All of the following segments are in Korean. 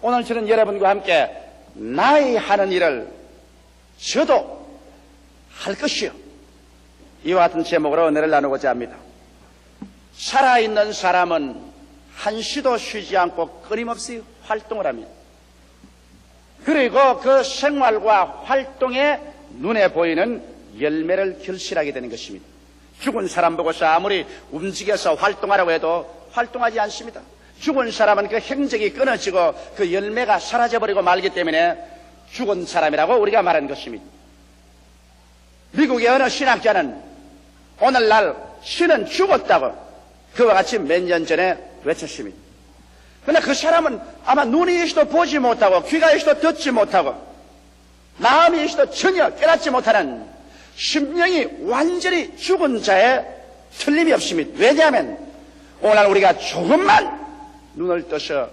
오늘 저는 여러분과 함께 나의 하는 일을 저도 할 것이요, 이와 같은 제목으로 은혜를 나누고자 합니다. 살아있는 사람은 한시도 쉬지 않고 끊임없이 활동을 합니다. 그리고 그 생활과 활동에 눈에 보이는 열매를 결실하게 되는 것입니다. 죽은 사람 보고서 아무리 움직여서 활동하라고 해도 활동하지 않습니다. 죽은 사람은 그 행적이 끊어지고 그 열매가 사라져버리고 말기 때문에 죽은 사람이라고 우리가 말하는 것입니다. 미국의 어느 신학자는 오늘날 신은 죽었다고 그와 같이 몇 년 전에 외쳤습니다. 그러나 그 사람은 아마 눈이 있어도 보지 못하고 귀가 있어도 듣지 못하고 마음이 있어도 전혀 깨닫지 못하는 심령이 완전히 죽은 자에 틀림이 없습니다. 왜냐하면 오늘 우리가 조금만 눈을 떠서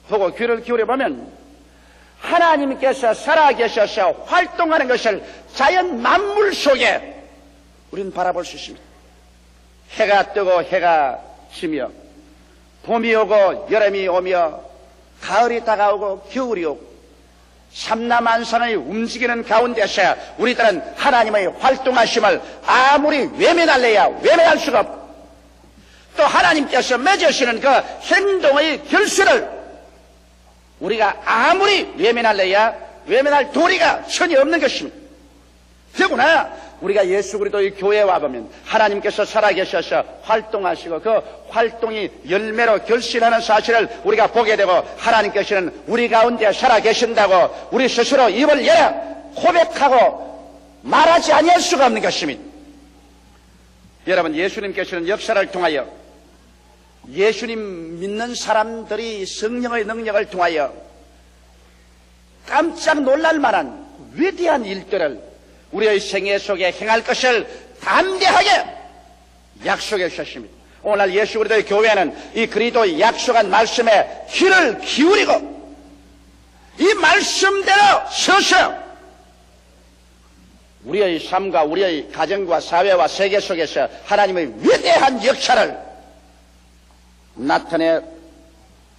보고 귀를 기울여보면 하나님께서 살아계셔서 활동하는 것을 자연 만물 속에 우리는 바라볼 수 있습니다. 해가 뜨고 해가 지며 봄이 오고 여름이 오며 가을이 다가오고 겨울이 오고 삼라만상의 움직이는 가운데서 우리들은 하나님의 활동하심을 아무리 외면할래야 외면할 수가 없고, 또 하나님께서 맺으시는 그 행동의 결실을 우리가 아무리 외면할래야 외면할 도리가 전혀 없는 것입니다. 더구나 우리가 예수 그리스도의 교회에 와보면 하나님께서 살아계셔서 활동하시고 그 활동이 열매로 결실하는 사실을 우리가 보게 되고, 하나님께서는 우리 가운데 살아계신다고 우리 스스로 입을 열어 고백하고 말하지 아니할 수가 없는 것입니다. 여러분, 예수님께서는 역사를 통하여 예수님 믿는 사람들이 성령의 능력을 통하여 깜짝 놀랄 만한 위대한 일들을 우리의 생애 속에 행할 것을 담대하게 약속해 주셨습니다. 오늘 예수 그리스도의 교회는 이 그리스도의 약속한 말씀에 귀를 기울이고 이 말씀대로 서서 우리의 삶과 우리의 가정과 사회와 세계 속에서 하나님의 위대한 역사를 나타내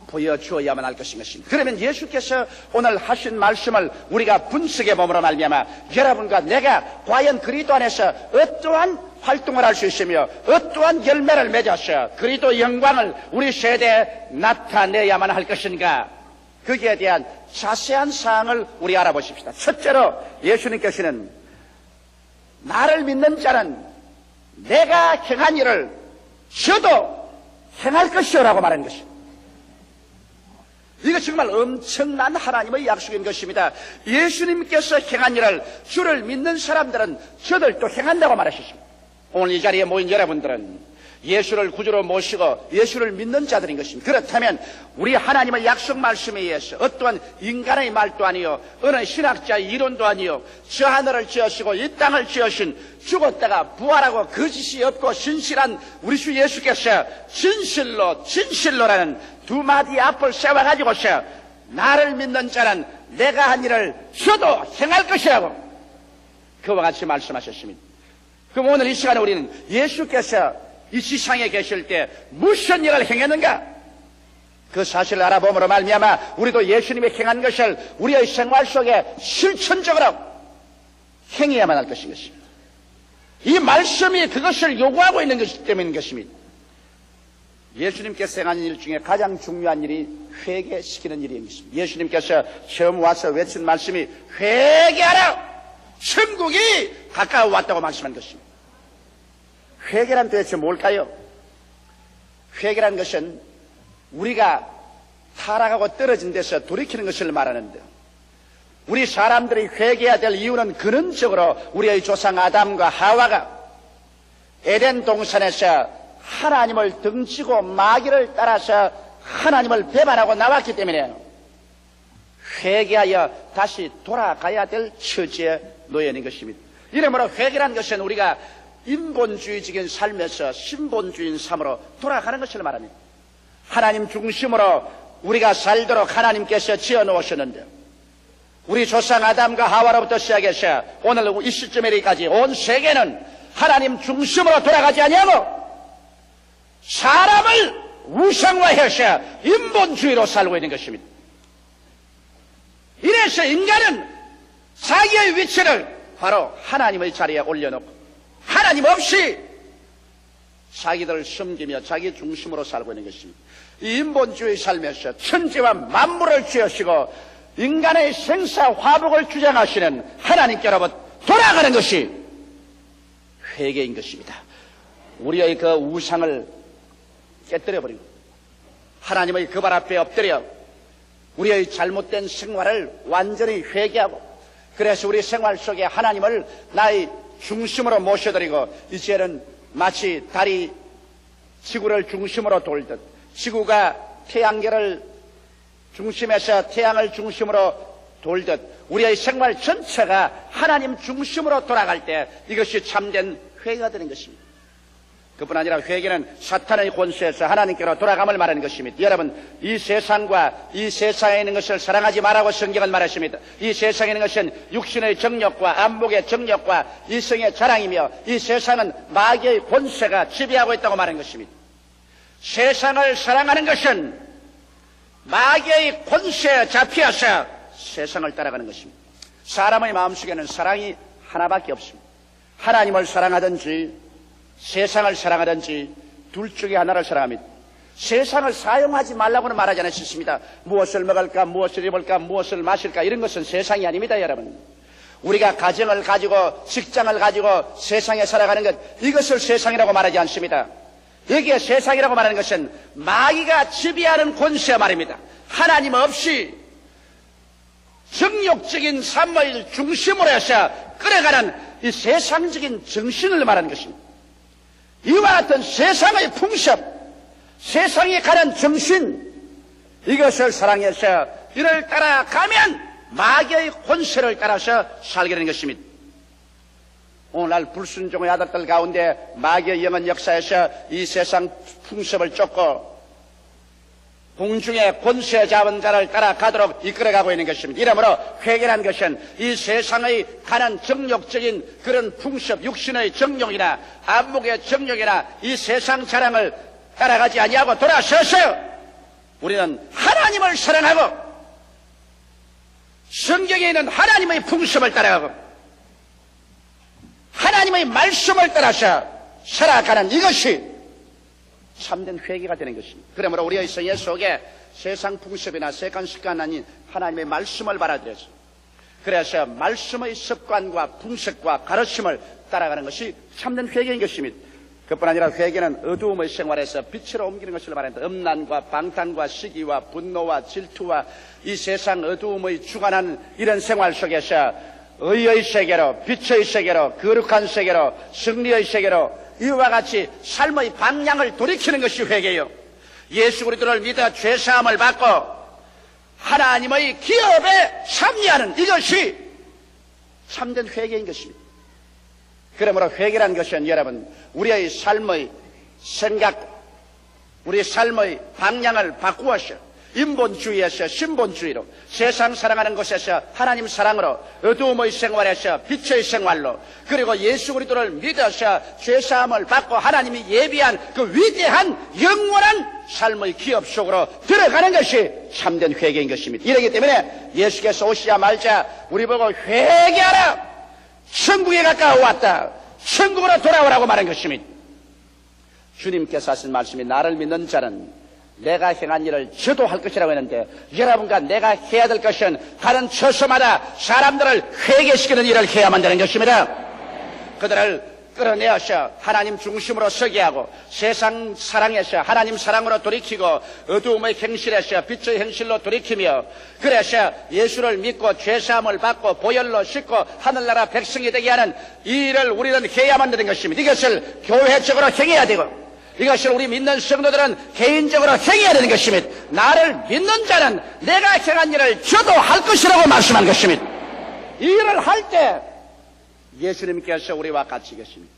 보여주어야만 할 것인 것입니다. 그러면 예수께서 오늘 하신 말씀을 우리가 분석해 봄으로 말미암아 여러분과 내가 과연 그리스도 안에서 어떠한 활동을 할 수 있으며 어떠한 열매를 맺어서 그리스도 영광을 우리 세대에 나타내야만 할 것인가, 거기에 대한 자세한 사항을 우리 알아보십시다. 첫째로 예수님께서는 나를 믿는 자는 내가 행한 일을 저도 행할 것이오라고 말하는 것입니다. 이거 정말 엄청난 하나님의 약속인 것입니다. 예수님께서 행한 일을 주를 믿는 사람들은 저들도 행한다고 말하셨습니다. 오늘 이 자리에 모인 여러분들은 예수를 구주로 모시고 예수를 믿는 자들인 것입니다. 그렇다면 우리 하나님의 약속 말씀에 의해서 어떠한 인간의 말도 아니요 어느 신학자의 이론도 아니요 저 하늘을 지으시고 이 땅을 지으신 죽었다가 부활하고 거짓이 없고 신실한 우리 주 예수께서 진실로라는 두 마디 앞을 세워가지고서 나를 믿는 자는 내가 한 일을 저도 행할 것이라고 그와 같이 말씀하셨습니다. 그럼 오늘 이 시간에 우리는 예수께서 이 지상에 계실 때 무슨 일을 행했는가, 그 사실을 알아봄으로 말미암아 우리도 예수님이 행한 것을 우리의 생활 속에 실천적으로 행해야만 할 것인 것입니다. 이 말씀이 그것을 요구하고 있는 것이기 때문인 것입니다. 예수님께서 행한 일 중에 가장 중요한 일이 회개시키는 일인 것입니다. 예수님께서 처음 와서 외친 말씀이 회개하라, 천국이 가까워 왔다고 말씀한 것입니다. 회개란 도대체 뭘까요? 회개란 것은 우리가 타락하고 떨어진 데서 돌이키는 것을 말하는데, 우리 사람들이 회개해야 될 이유는 근원적으로 우리의 조상 아담과 하와가 에덴 동산에서 하나님을 등지고 마귀를 따라서 하나님을 배반하고 나왔기 때문에 회개하여 다시 돌아가야 될 처지에 놓여 있는 것입니다. 이러므로 회개란 것은 우리가 인본주의적인 삶에서 신본주의인 삶으로 돌아가는 것을 말합니다. 하나님 중심으로 우리가 살도록 하나님께서 지어놓으셨는데, 우리 조상 아담과 하와로부터 시작해서 오늘 이 시점에 이르기까지 온 세계는 하나님 중심으로 돌아가지 아니하고 사람을 우상화해서 인본주의로 살고 있는 것입니다. 이래서 인간은 자기의 위치를 바로 하나님의 자리에 올려놓고 하나님 없이 자기들을 섬기며 자기 중심으로 살고 있는 것입니다. 이 인본주의 삶에서 천지와 만물을 지으시고 인간의 생사 화복을 주장하시는 하나님께로부터 돌아가는 것이 회개인 것입니다. 우리의 그 우상을 깨뜨려버리고 하나님의 그 발 앞에 엎드려 우리의 잘못된 생활을 완전히 회개하고 그래서 우리 생활 속에 하나님을 나의 중심으로 모셔드리고 이제는 마치 달이 지구를 중심으로 돌듯 지구가 태양계를 중심에서 태양을 중심으로 돌듯 우리의 생활 전체가 하나님 중심으로 돌아갈 때 이것이 참된 회개가 되는 것입니다. 그뿐 아니라 회개는 사탄의 권세에서 하나님께로 돌아감을 말하는 것입니다. 여러분, 이 세상과 이 세상에 있는 것을 사랑하지 말라고 성경은 말했습니다. 이 세상에 있는 것은 육신의 정욕과 안목의 정욕과 이성의 자랑이며 이 세상은 마귀의 권세가 지배하고 있다고 말하는 것입니다. 세상을 사랑하는 것은 마귀의 권세에 잡혀서 세상을 따라가는 것입니다. 사람의 마음속에는 사랑이 하나밖에 없습니다. 하나님을 사랑하든지 세상을 사랑하든지 둘 중에 하나를 사랑합니다. 세상을 사용하지 말라고는 말하지 않으셨습니다. 무엇을 먹을까, 무엇을 입을까, 무엇을 마실까 이런 것은 세상이 아닙니다, 여러분. 우리가 가정을 가지고 직장을 가지고 세상에 살아가는 것 이것을 세상이라고 말하지 않습니다. 여기에 세상이라고 말하는 것은 마귀가 지배하는 권세 말입니다. 하나님 없이 정욕적인 삶을 중심으로 해서 끌어가는 이 세상적인 정신을 말하는 것입니다. 이와 같은 세상의 풍습, 세상에 가는 정신, 이것을 사랑해서 이를 따라가면 마귀의 권세를 따라서 살게 되는 것입니다. 오늘날 불순종의 아들들 가운데 마귀의 영은 역사에서 이 세상 풍습을 쫓고 공중의 권세 잡은 자를 따라가도록 이끌어가고 있는 것입니다. 이러므로 회개라는 것은 이 세상의 가는 정욕적인 그런 풍습, 육신의 정욕이나 안목의 정욕이나 이 세상 자랑을 따라가지 아니하고 돌아서서 우리는 하나님을 사랑하고 성경에 있는 하나님의 풍습을 따라가고 하나님의 말씀을 따라서 살아가는 이것이 참된 회개가 되는 것입니다. 그러므로 우리의 생애 속에 세상 풍습이나 세상 습관 아닌 하나님의 말씀을 받아들여서 그래서 말씀의 습관과 풍습과 가르침을 따라가는 것이 참된 회개인 것입니다. 그뿐 아니라 회개는 어두움의 생활에서 빛으로 옮기는 것을 말합니다. 음란과 방탕과 시기와 분노와 질투와 이 세상 어두움의 주관하는 이런 생활 속에서 의의 세계로, 빛의 세계로, 거룩한 세계로, 승리의 세계로 이와 같이 삶의 방향을 돌이키는 것이 회개요. 예수 그리스도를 믿어 죄사함을 받고 하나님의 기업에 참여하는 이것이 참된 회개인 것입니다. 그러므로 회개라는 것은 여러분 우리의 삶의 생각, 우리의 삶의 방향을 바꾸어서 인본주의에서 신본주의로 세상 사랑하는 곳에서 하나님 사랑으로 어두움의 생활에서 빛의 생활로 그리고 예수 그리스도를 믿어서 죄사함을 받고 하나님이 예비한 그 위대한 영원한 삶의 기업 속으로 들어가는 것이 참된 회개인 것입니다. 이러기 때문에 예수께서 오시자마자 우리 보고 회개하라, 천국에 가까워 왔다, 천국으로 돌아오라고 말한 것입니다. 주님께서 하신 말씀이 나를 믿는 자는 내가 행한 일을 저도 할 것이라고 했는데 여러분과 내가 해야 될 것은 가는 처소마다 사람들을 회개시키는 일을 해야만 되는 것입니다. 그들을 끌어내어서 하나님 중심으로 서게 하고 세상 사랑에서 하나님 사랑으로 돌이키고 어두움의 행실에서 빛의 행실로 돌이키며 그래서 예수를 믿고 죄사함을 받고 보혈로 씻고 하늘나라 백성이 되게 하는 이 일을 우리는 해야만 되는 것입니다. 이것을 교회적으로 행해야 되고 이것을 우리 믿는 성도들은 개인적으로 행해야 되는 것입니다. 나를 믿는 자는 내가 행한 일을 저도 할 것이라고 말씀한 것입니다. 이 일을 할 때 예수님께서 우리와 같이 계십니다.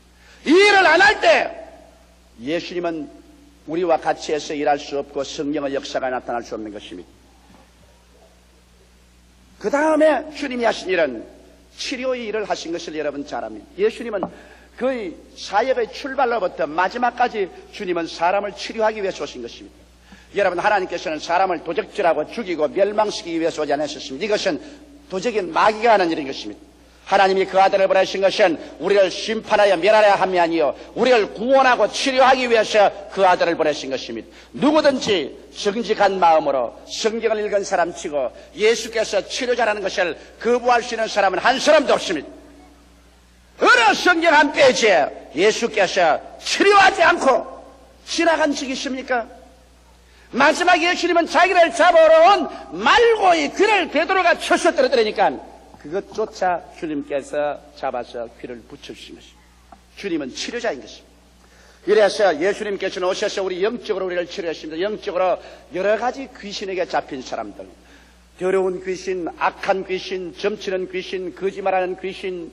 이 일을 안 할 때 예수님은 우리와 같이 해서 일할 수 없고 성령의 역사가 나타날 수 없는 것입니다. 그 다음에 주님이 하신 일은 치료의 일을 하신 것을 여러분 잘 압니다. 예수님은 그의 사역의 출발로부터 마지막까지 주님은 사람을 치료하기 위해서 오신 것입니다. 여러분, 하나님께서는 사람을 도적질하고 죽이고 멸망시키기 위해서 오지 않으셨습니다. 이것은 도적인 마귀가 하는 일인 것입니다. 하나님이 그 아들을 보내신 것은 우리를 심판하여 멸하려 함이 아니요 우리를 구원하고 치료하기 위해서 그 아들을 보내신 것입니다. 누구든지 정직한 마음으로 성경을 읽은 사람치고 예수께서 치료자라는 것을 거부할 수 있는 사람은 한 사람도 없습니다. 어느 성경 한 페이지에 예수께서 치료하지 않고 지나간 적이 있습니까? 마지막에 예수님은 자기를 잡으러 온 말고의 귀를 베드로가 쳐서 떨어뜨리니까 그것조차 주님께서 잡아서 귀를 붙여주신 것입니다. 주님은 치료자인 것입니다. 이래서 예수님께서는 오셔서 우리 영적으로 우리를 치료하십니다. 영적으로 여러 가지 귀신에게 잡힌 사람들, 더러운 귀신, 악한 귀신, 점치는 귀신, 거짓말하는 귀신,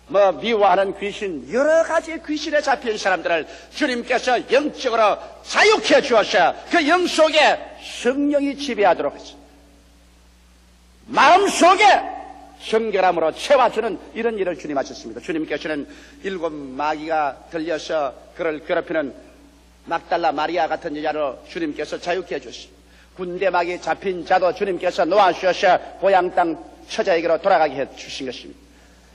미워하는 귀신, 여러 가지 귀신에 잡힌 사람들을 주님께서 영적으로 자유케 주어서 그 영 속에 성령이 지배하도록 하십니다. 마음속에 정결함으로 채워주는 이런 일을 주님 하셨습니다. 주님께서는 7 마귀가 들려서 그를 괴롭히는 막달라 마리아 같은 여자로 주님께서 자유케 해주십니다. 군대 마귀 잡힌 자도 주님께서 놓아주셔서 고향 땅 처자에게로 돌아가게 해주신 것입니다.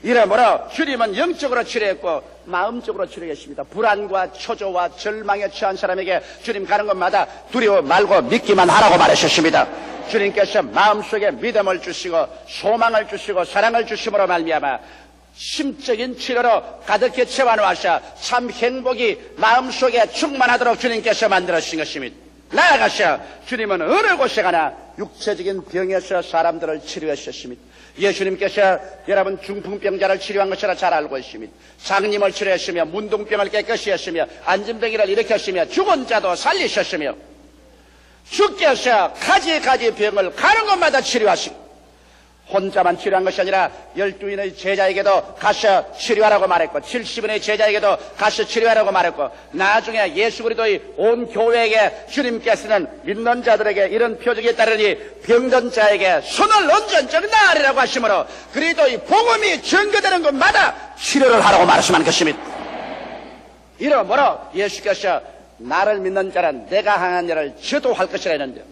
이러므로 주님은 영적으로 치료했고 마음적으로 치료했습니다. 불안과 초조와 절망에 처한 사람에게 주님 가는 곳마다 두려워 말고 믿기만 하라고 말하셨습니다. 주님께서 마음속에 믿음을 주시고 소망을 주시고 사랑을 주심으로 말미암아 심적인 치료로 가득히 채워놓으셔 참 행복이 마음속에 충만하도록 주님께서 만들어주신 것입니다. 나아가셔 주님은 어느 곳에 가나 육체적인 병에서 사람들을 치료하셨습니다. 예수님께서 여러분 중풍병자를 치료한 것이라 잘 알고 있습니다. 장님을 치료했으며 문둥병을 깨끗이 했으며 안진병이를 일으켰으며 죽은 자도 살리셨으며 주께서 가지 병을 가는 곳마다 치료하시고 혼자만 치료한 것이 아니라 12인의 제자에게도 가서 치료하라고 말했고 70인의 제자에게도 가서 치료하라고 말했고 나중에 예수 그리스도의 온 교회에게 주님께서는 믿는 자들에게 이런 표적이 따르니 병든 자에게 손을 얹은 적 나으리라고 하시므로 그리스도의 복음이 전거되는 곳마다 치료를 하라고 말씀한 것입니다. 이러므로 예수께서 나를 믿는 자는 내가 행한 일을 저도 할 것이라 했는데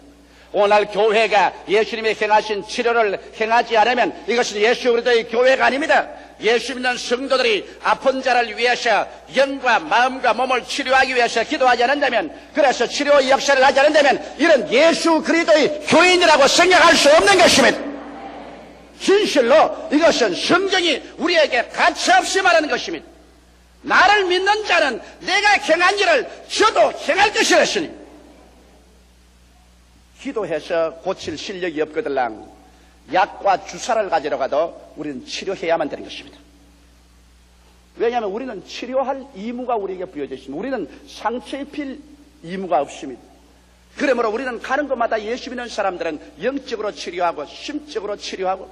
오늘 교회가 예수님이 행하신 치료를 행하지 않으면 이것은 예수 그리스도의 교회가 아닙니다. 예수 믿는 성도들이 아픈 자를 위해서 영과 마음과 몸을 치료하기 위해서 기도하지 않는다면 그래서 치료 역사를 하지 않는다면 이런 예수 그리스도의 교인이라고 생각할 수 없는 것입니다. 진실로 이것은 성경이 우리에게 가차없이 말하는 것입니다. 나를 믿는 자는 내가 행한 일을 저도 행할 것이라 했으니 기도해서 고칠 실력이 없거들랑 약과 주사를 가지러 가도 우리는 치료해야만 되는 것입니다. 왜냐하면 우리는 치료할 의무가 우리에게 부여져 있습니다. 우리는 상처 입힐 의무가 없습니다. 그러므로 우리는 가는 곳마다 예수 믿는 사람들은 영적으로 치료하고 심적으로 치료하고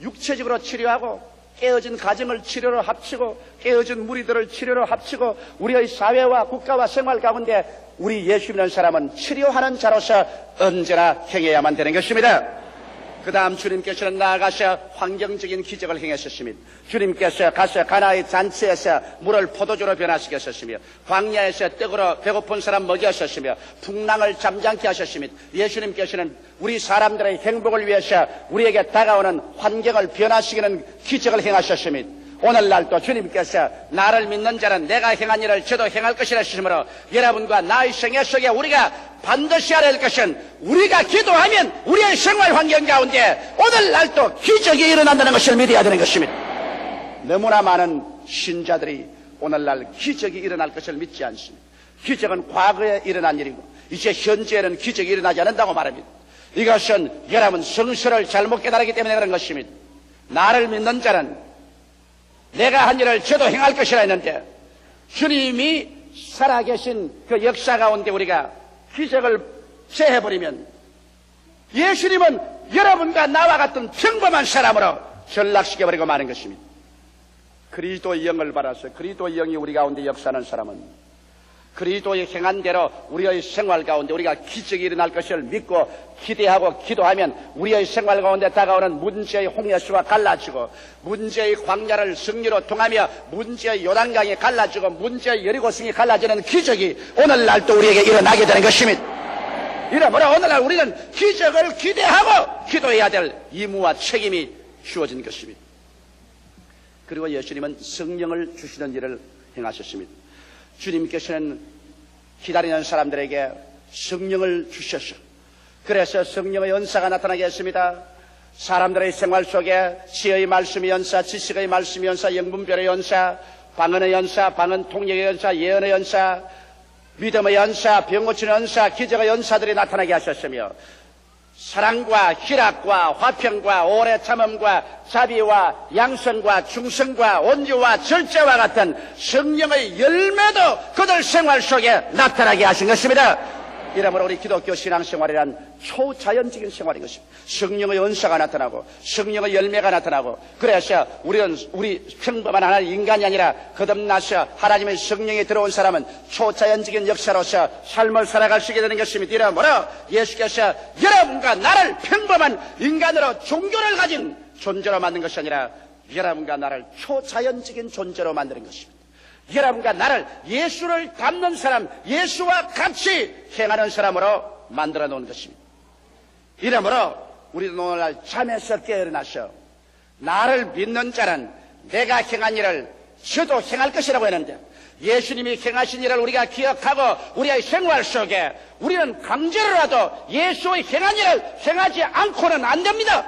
육체적으로 치료하고 깨어진 가정을 치료로 합치고 깨어진 무리들을 치료로 합치고 우리의 사회와 국가와 생활 가운데 우리 예수 믿는 사람은 치료하는 자로서 언제나 행해야만 되는 것입니다. 그 다음 주님께서는 나아가서 환경적인 기적을 행하셨습니다. 주님께서 가서 가나의 잔치에서 물을 포도주로 변화시켰었으며 광야에서 떡으로 배고픈 사람 먹였었으며 풍랑을 잠잠케 하셨습니다. 예수님께서는 우리 사람들의 행복을 위해서 우리에게 다가오는 환경을 변화시키는 기적을 행하셨습니다. 오늘날도 주님께서 나를 믿는 자는 내가 행한 일을 저도 행할 것이라 하시므로 여러분과 나의 생애 속에 우리가 반드시 알아야 할 것은 우리가 기도하면 우리의 생활 환경 가운데 오늘날도 기적이 일어난다는 것을 믿어야 되는 것입니다. 너무나 많은 신자들이 오늘날 기적이 일어날 것을 믿지 않습니다. 기적은 과거에 일어난 일이고 이제 현재에는 기적이 일어나지 않는다고 말합니다. 이것은 여러분 성서를 잘못 깨달았기 때문에 그런 것입니다. 나를 믿는 자는 내가 한 일을 저도 행할 것이라 했는데 주님이 살아계신 그 역사 가운데 우리가 기적을 제해버리면 예수님은 여러분과 나와 같은 평범한 사람으로 전락시켜버리고 마는 것입니다. 그리스도의 영을 받아서 그리스도의 영이 우리 가운데 역사하는 사람은 그리스도의 행한 대로 우리의 생활 가운데 우리가 기적이 일어날 것을 믿고 기대하고 기도하면 우리의 생활 가운데 다가오는 문제의 홍해수가 갈라지고 문제의 광야를 승리로 통하며 문제의 요단강이 갈라지고 문제의 여리고성이 갈라지는 기적이 오늘날 또 우리에게 일어나게 되는 것입니다. 이러므로 오늘날 우리는 기적을 기대하고 기도해야 될 의무와 책임이 주어진 것입니다. 그리고 예수님은 성령을 주시는 일을 행하셨습니다. 주님께서는 기다리는 사람들에게 성령을 주셨어. 그래서 성령의 은사가 나타나게 했습니다. 사람들의 생활 속에 지혜의 말씀의 연사, 지식의 말씀의 연사, 영분별의 연사, 방언의 연사, 방언 통역의 연사, 예언의 연사, 믿음의 연사, 병 고치는 연사, 기적의 연사들이 나타나게 하셨으며 사랑과 희락과 화평과 오래 참음과 자비와 양선과 충성과 온유와 절제와 같은 성령의 열매도 그들 생활 속에 나타나게 하신 것입니다. 이러므로 우리 기독교 신앙생활이란 초자연적인 생활인 것입니다. 성령의 은사가 나타나고 성령의 열매가 나타나고 그래서 우리 평범한 하나의 인간이 아니라 거듭나서 하나님의 성령이 들어온 사람은 초자연적인 역사로서 삶을 살아갈 수 있게 되는 것입니다. 이러므로 예수께서 여러분과 나를 평범한 인간으로 종교를 가진 존재로 만든 것이 아니라 여러분과 나를 초자연적인 존재로 만드는 것입니다. 여러분과 나를 예수를 닮는 사람, 예수와 같이 행하는 사람으로 만들어 놓은 것입니다. 이러므로 우리도 오늘날 잠에서 깨어나서 나를 믿는 자는 내가 행한 일을 저도 행할 것이라고 했는데 예수님이 행하신 일을 우리가 기억하고 우리의 생활 속에 우리는 강제로라도 예수의 행한 일을 행하지 않고는 안 됩니다.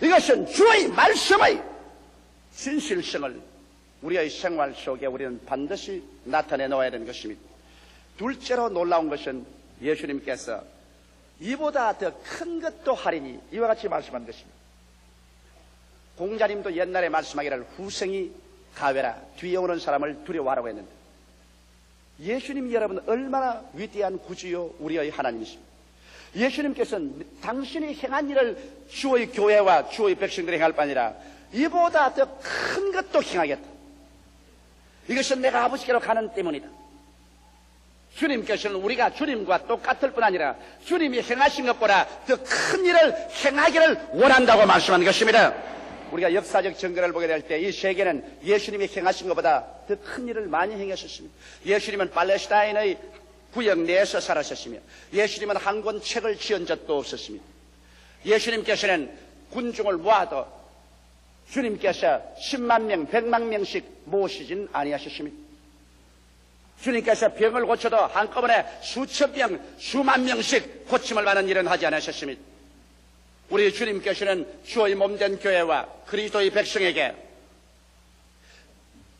이것은 주의 말씀의 진실성을 우리의 생활 속에 우리는 반드시 나타내 놓아야 되는 것입니다. 둘째로 놀라운 것은 예수님께서 이보다 더 큰 것도 하리니 이와 같이 말씀한 것입니다. 공자님도 옛날에 말씀하기를 후생이 가외라 뒤에 오는 사람을 두려워하라고 했는데 예수님 여러분 얼마나 위대한 구주요 우리의 하나님이십니까? 예수님께서는 당신이 행한 일을 주의 교회와 주의 백성들이 행할 뿐 아니라 이보다 더 큰 것도 행하겠다. 이것은 내가 아버지께로 가는 때문이다. 주님께서는 우리가 주님과 똑같을 뿐 아니라 주님이 행하신 것보다 더 큰 일을 행하기를 원한다고 말씀하는 것입니다. 우리가 역사적 증거를 보게 될 때 이 세계는 예수님이 행하신 것보다 더 큰 일을 많이 행하셨습니다. 예수님은 팔레스타인의 구역 내에서 살았었으며 예수님은 한 권 책을 지은 적도 없었습니다. 예수님께서는 군중을 모아도 주님께서 10만 명, 100만 명씩 모시진 아니하셨습니다. 주님께서 병을 고쳐도 한꺼번에 수천 명, 수만 명씩 고침을 받는 일은 하지 않으셨습니다. 우리 주님께서는 주의 몸된 교회와 그리스도의 백성에게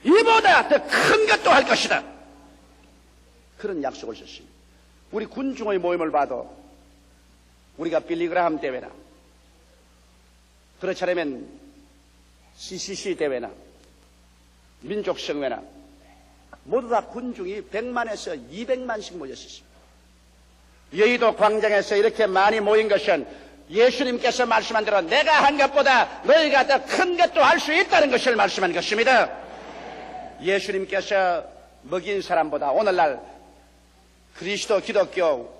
이보다 더 큰 것도 할 것이다. 그런 약속을 주셨습니다. 우리 군중의 모임을 봐도 우리가 빌리그라함 대회나 그렇지 않으면 CCC 대회나 민족성회나 모두 다 군중이 100만에서 200만씩 모였습니다. 여의도 광장에서 이렇게 많이 모인 것은 예수님께서 말씀한 대로 내가 한 것보다 너희가 더 큰 것도 할 수 있다는 것을 말씀한 것입니다. 예수님께서 먹인 사람보다 오늘날 그리스도 기독교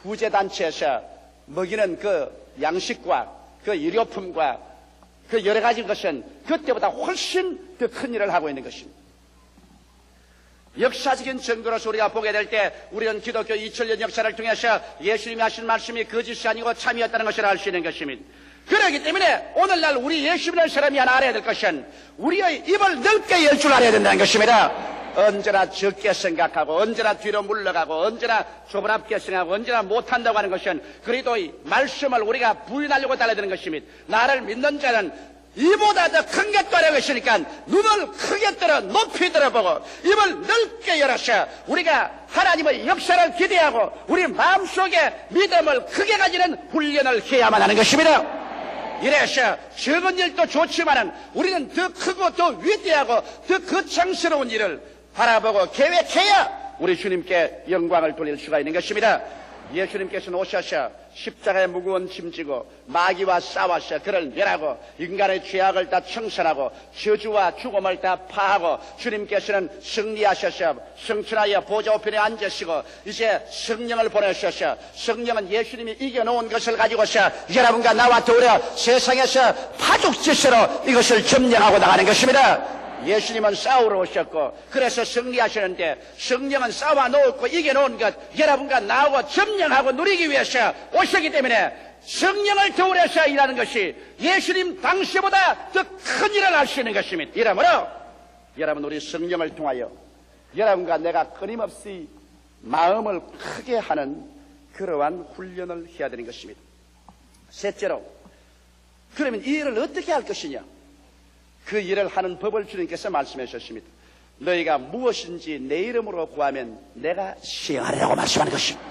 구제단체에서 먹이는 그 양식과 그 일료품과 그 여러 가지 것은 그때보다 훨씬 더 큰 일을 하고 있는 것입니다. 역사적인 증거로서 우리가 보게 될 때 우리는 기독교 2000년 역사를 통해서 예수님이 하신 말씀이 거짓이 아니고 참이었다는 것을 알 수 있는 것입니다. 그렇기 때문에 오늘날 우리 예수 믿는 사람이 하나 알아야 될 것은 우리의 입을 넓게 열 줄 알아야 된다는 것입니다. 언제나 적게 생각하고 언제나 뒤로 물러가고 언제나 좁은 앞게 생각하고 언제나 못한다고 하는 것은 그리스도의 말씀을 우리가 부인하려고 달려드는 것입니다. 나를 믿는 자는 이보다 더 큰 것도 하려고 했으니까 눈을 크게 들어 높이 들어보고 입을 넓게 열어서 우리가 하나님의 역사를 기대하고 우리 마음속에 믿음을 크게 가지는 훈련을 해야만 하는 것입니다. 이래서 적은 일도 좋지만은 우리는 더 크고 더 위대하고 더 거창스러운 일을 바라보고 계획해야 우리 주님께 영광을 돌릴 수가 있는 것입니다. 예수님께서는 오셔서 십자가의 무거운 짐 지고 마귀와 싸워서 그를 멸하고 인간의 죄악을 다 청산하고 저주와 죽음을 다 파하고 주님께서는 승리하셔서 승천하여 보좌 우편에 앉으시고 이제 성령을 보내셔서 성령은 예수님이 이겨놓은 것을 가지고서 여러분과 나와 더불어 세상에서 파죽지세로 이것을 점령하고 나가는 것입니다. 예수님은 싸우러 오셨고 그래서 승리하시는데 성령은 싸워놓고 이겨놓은 것 여러분과 나하고 점령하고 누리기 위해서 오셨기 때문에 성령을 더울여서 일하는 것이 예수님 당시보다 더 큰 일을 할 수 있는 것입니다. 이러므로 여러분 우리 성령을 통하여 여러분과 내가 끊임없이 마음을 크게 하는 그러한 훈련을 해야 되는 것입니다. 셋째로 그러면 이 일을 어떻게 할 것이냐, 그 일을 하는 법을 주님께서 말씀해 주셨습니다. 너희가 무엇인지 내 이름으로 구하면 내가 시행하리라고 말씀하는 것입니다.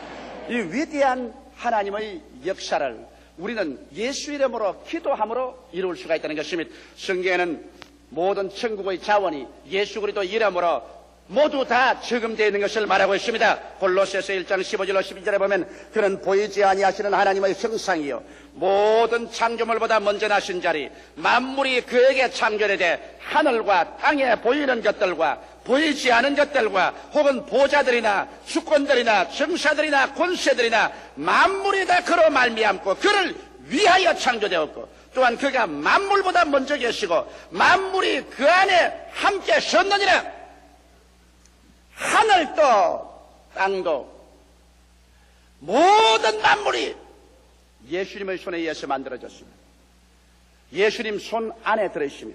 이 위대한 하나님의 역사를 우리는 예수 이름으로 기도함으로 이룰 수가 있다는 것입니다. 성경에는 모든 천국의 자원이 예수 그리스도 이름으로 모두 다 저금되어 있는 것을 말하고 있습니다. 골로새서 1장 15절로 12절에 보면 그는 보이지 아니하시는 하나님의 형상이요 모든 창조물보다 먼저 나신 자리 만물이 그에게 창조되되 하늘과 땅에 보이는 것들과 보이지 않은 것들과 혹은 보좌들이나 주권들이나 정사들이나 권세들이나 만물이 다 그로 말미암고 그를 위하여 창조되었고 또한 그가 만물보다 먼저 계시고 만물이 그 안에 함께 섰느니라. 하늘도 땅도 모든 만물이 예수님의 손에 의해서 만들어졌습니다. 예수님 손 안에 들어있으며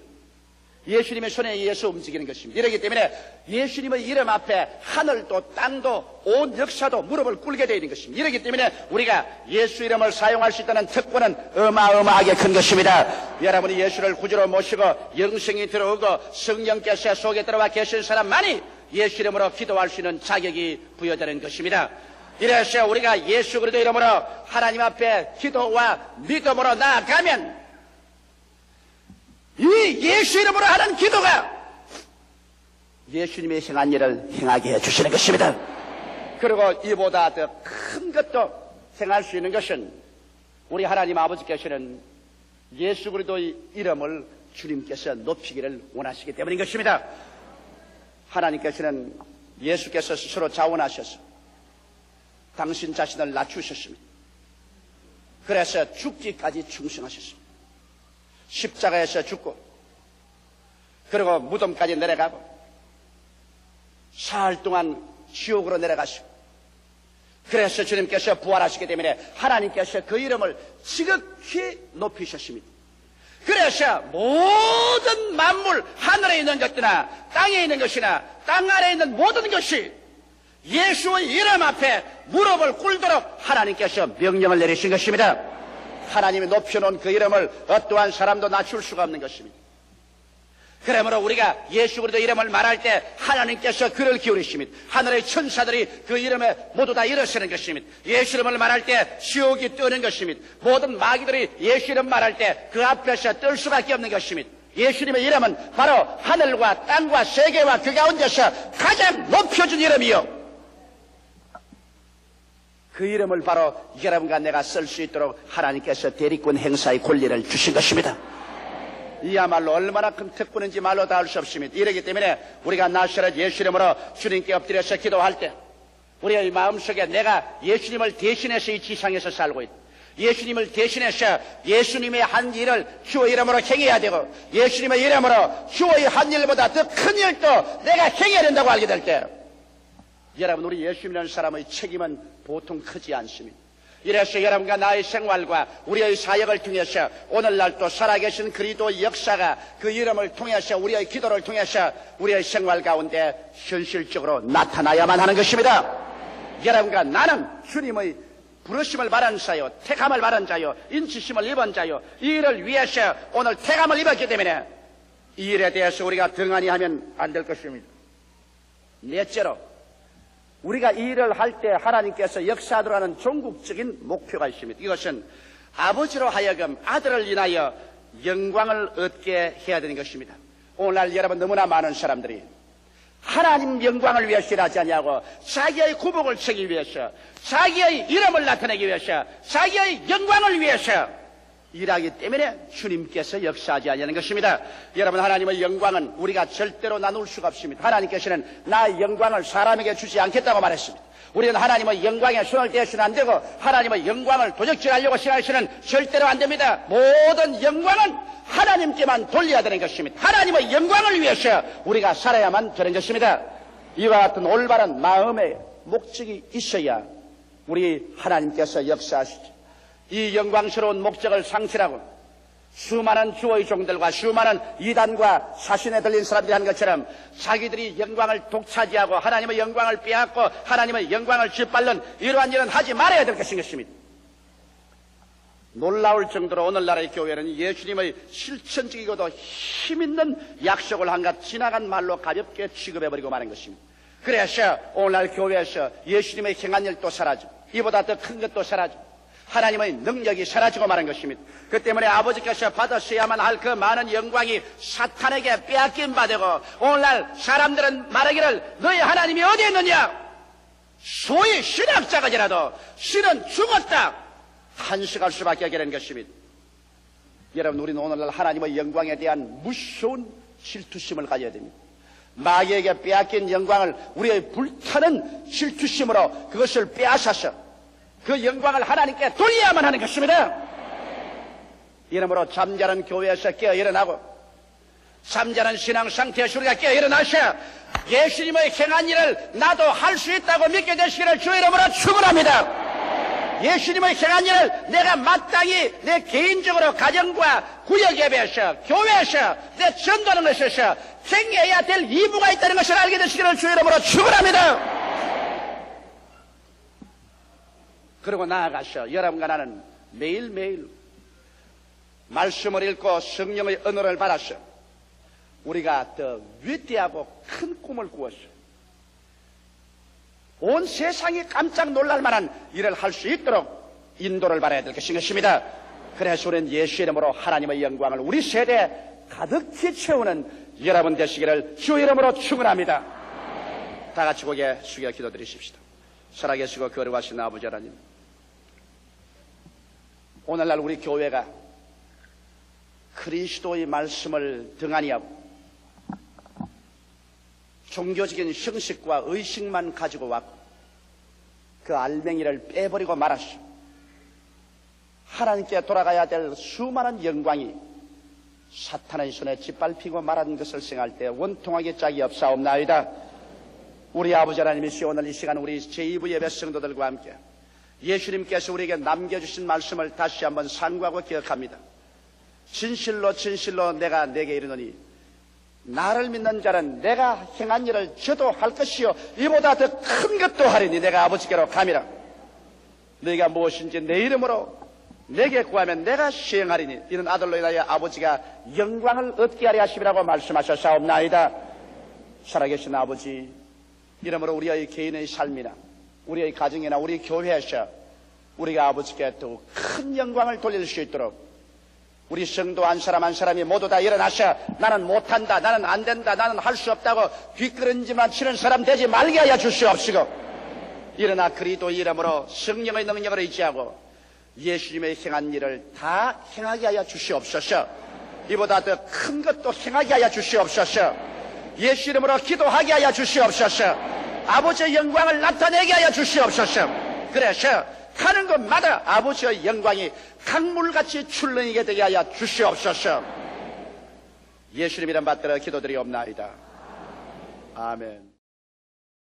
예수님의 손에 의해서 움직이는 것입니다. 이렇기 때문에 예수님의 이름 앞에 하늘도 땅도 온 역사도 무릎을 꿇게 되어 있는 것입니다. 이렇기 때문에 우리가 예수 이름을 사용할 수 있다는 특권은 어마어마하게 큰 것입니다. 여러분이 예수를 구주로 모시고 영생이 들어오고 성령께서 속에 들어와 계신 사람만이 예수 이름으로 기도할 수 있는 자격이 부여되는 것입니다. 이래서 우리가 예수 그리스도 이름으로 하나님 앞에 기도와 믿음으로 나아가면 이 예수 이름으로 하는 기도가 예수님의 행한 일을 행하게 해주시는 것입니다. 그리고 이보다 더 큰 것도 행할 수 있는 것은 우리 하나님 아버지께서는 예수 그리스도의 이름을 주님께서 높이기를 원하시기 때문인 것입니다. 하나님께서는 예수께서 스스로 자원하셔서 당신 자신을 낮추셨습니다. 그래서 죽기까지 충성하셨습니다. 십자가에서 죽고 그리고 무덤까지 내려가고 사흘 동안 지옥으로 내려가시고 그래서 주님께서 부활하시기 때문에 하나님께서 그 이름을 지극히 높이셨습니다. 그래서 모든 만물 하늘에 있는 것이나 땅에 있는 것이나 땅 아래에 있는 모든 것이 예수의 이름 앞에 무릎을 꿇도록 하나님께서 명령을 내리신 것입니다. 하나님이 높여놓은 그 이름을 어떠한 사람도 낮출 수가 없는 것입니다. 그러므로 우리가 예수 그리스도 이름을 말할 때 하나님께서 귀를 기울이십니다. 하늘의 천사들이 그 이름에 모두 다 일어서는 것입니다. 예수 이름을 말할 때 지옥이 뜨는 것입니다. 모든 마귀들이 예수 이름 말할 때 그 앞에서 뜰 수밖에 없는 것입니다. 예수님의 이름은 바로 하늘과 땅과 세계와 그 가운데서 가장 높여준 이름이요 그 이름을 바로 여러분과 내가 쓸 수 있도록 하나님께서 대리권 행사의 권리를 주신 것입니다. 이야말로 얼마나 큰 특권인지 말로 다 할 수 없습니다. 이러기 때문에 우리가 나사렛 예수 이름으로 주님께 엎드려서 기도할 때 우리의 마음속에 내가 예수님을 대신해서 이 지상에서 살고 있다. 예수님을 대신해서 예수님의 한 일을 주의 이름으로 행해야 되고 예수님의 이름으로 주의 한 일보다 더 큰 일도 내가 행해야 된다고 알게 될 때 여러분 우리 예수님이라는 사람의 책임은 보통 크지 않습니다. 이래서 여러분과 나의 생활과 우리의 사역을 통해서 오늘날 또 살아계신 그리스도의 역사가 그 이름을 통해서 우리의 기도를 통해서 우리의 생활 가운데 현실적으로 나타나야만 하는 것입니다. 여러분과 나는 주님의 부르심을 받은 자요 택함을 받은 자요 인치심을 입은 자요 이 일을 위해서 오늘 택함을 입었기 때문에 이 일에 대해서 우리가 등한히 하면 안 될 것입니다. 넷째로 우리가 이 일을 할 때 하나님께서 역사하도록 하는 종국적인 목표가 있습니다. 이것은 아버지로 하여금 아들을 인하여 영광을 얻게 해야 되는 것입니다. 오늘날 여러분 너무나 많은 사람들이 하나님 영광을 위해서 일하지 아니하고 자기의 구복을 채기 위해서, 자기의 이름을 나타내기 위해서, 자기의 영광을 위해서 일하기 때문에 주님께서 역사하지 아니하는 것입니다. 여러분, 하나님의 영광은 우리가 절대로 나눌 수가 없습니다. 하나님께서는 나의 영광을 사람에게 주지 않겠다고 말했습니다. 우리는 하나님의 영광에 손을 대서는 안 되고 하나님의 영광을 도적질하려고 생각해서는 절대로 안 됩니다. 모든 영광은 하나님께만 돌려야 되는 것입니다. 하나님의 영광을 위해서 우리가 살아야만 되는 것입니다. 이와 같은 올바른 마음의 목적이 있어야 우리 하나님께서 역사하시죠. 이 영광스러운 목적을 상실하고 수많은 주의 종들과 수많은 이단과 사신에 들린 사람들이 한 것처럼 자기들이 영광을 독차지하고 하나님의 영광을 빼앗고 하나님의 영광을 짓밟는 이러한 일은 하지 말아야 될 것입니다. 놀라울 정도로 오늘날의 교회는 예수님의 실천적이고도 힘있는 약속을 한갓 지나간 말로 가볍게 취급해버리고 마는 것입니다. 그래서 오늘날 교회에서 예수님의 행한 일도 사라지고 이보다 더 큰 것도 사라지고 하나님의 능력이 사라지고 마는 것입니다. 그 때문에 아버지께서 받으셔야만 할 그 많은 영광이 사탄에게 빼앗긴 바 되고 오늘날 사람들은 말하기를 너희 하나님이 어디에 있느냐? 소위 신학자가지라도 신은 죽었다 한식할 수밖에 없게 된 것입니다. 여러분, 우리는 오늘날 하나님의 영광에 대한 무서운 질투심을 가져야 됩니다. 마귀에게 빼앗긴 영광을 우리의 불타는 질투심으로 그것을 빼앗아서 그 영광을 하나님께 돌려야만 하는 것입니다. 이러므로 잠자는 교회에서 깨어 일어나고 잠자는 신앙 상태에서 우리가 깨어 일어나셔 예수님의 행한 일을 나도 할 수 있다고 믿게 되시기를 주 이름으로 축원합니다. 예수님의 행한 일을 내가 마땅히 내 개인적으로 가정과 구역 예배에서 교회에서 내 전도하는 것에서 행해야 될義務가 있다는 것을 알게 되시기를 주 이름으로 축원합니다. 그리고 나아가서 여러분과 나는 매일매일 말씀을 읽고 성령의 은혜를 받아서 우리가 더 위대하고 큰 꿈을 꾸어서 온 세상이 깜짝 놀랄 만한 일을 할 수 있도록 인도를 받아야 될 것입니다. 그래서 우리는 예수 이름으로 하나님의 영광을 우리 세대에 가득히 채우는 여러분 되시기를 주 이름으로 축원합니다. 다 같이 고개 숙여 기도드리십시다. 살아계시고 거룩하신 아버지 하나님, 오늘날 우리 교회가 그리스도의 말씀을 등한히 하고 종교적인 형식과 의식만 가지고 왔고 그 알맹이를 빼버리고 말았어. 하나님께 돌아가야 될 수많은 영광이 사탄의 손에 짓밟히고 말한 것을 생각할 때 원통하게 짝이 없사옵나이다. 우리 아버지 하나님이시 오늘 이 시간 우리 제2부 예배 성도들과 함께 예수님께서 우리에게 남겨주신 말씀을 다시 한번 상고하고 기억합니다. 진실로 진실로 내가 내게 이르노니 나를 믿는 자는 내가 행한 일을 저도 할 것이요 이보다 더 큰 것도 하리니 내가 아버지께로 감이라. 너희가 무엇인지 내 이름으로 내게 구하면 내가 시행하리니 이는 아들로 인하여 아버지가 영광을 얻게 하려 하심이라고 말씀하셨사옵나이다. 살아계신 아버지, 이러므로 우리의 개인의 삶이나 우리의 가정이나 우리 교회에서 우리가 아버지께 더욱 큰 영광을 돌릴 수 있도록 우리 성도 한 사람 한 사람이 모두 다 일어나서 나는 못한다, 나는 안 된다, 나는 할 수 없다고 뒷걸음질만 치는 사람 되지 말게 하여 주시옵시고, 일어나 그리스도 이름으로 성령의 능력을 의지하고 예수님의 행한 일을 다 행하게 하여 주시옵소서. 이보다 더 큰 것도 행하게 하여 주시옵소서. 예수 이름으로 기도하게 하여 주시옵소서. 아버지의 영광을 나타내게 하여 주시옵소서. 그래서 하는 것마다 아버지의 영광이 강물같이 출렁이게 되게 하여 주시옵소서. 예수님 이름 받들어 기도드리옵나이다. 아멘.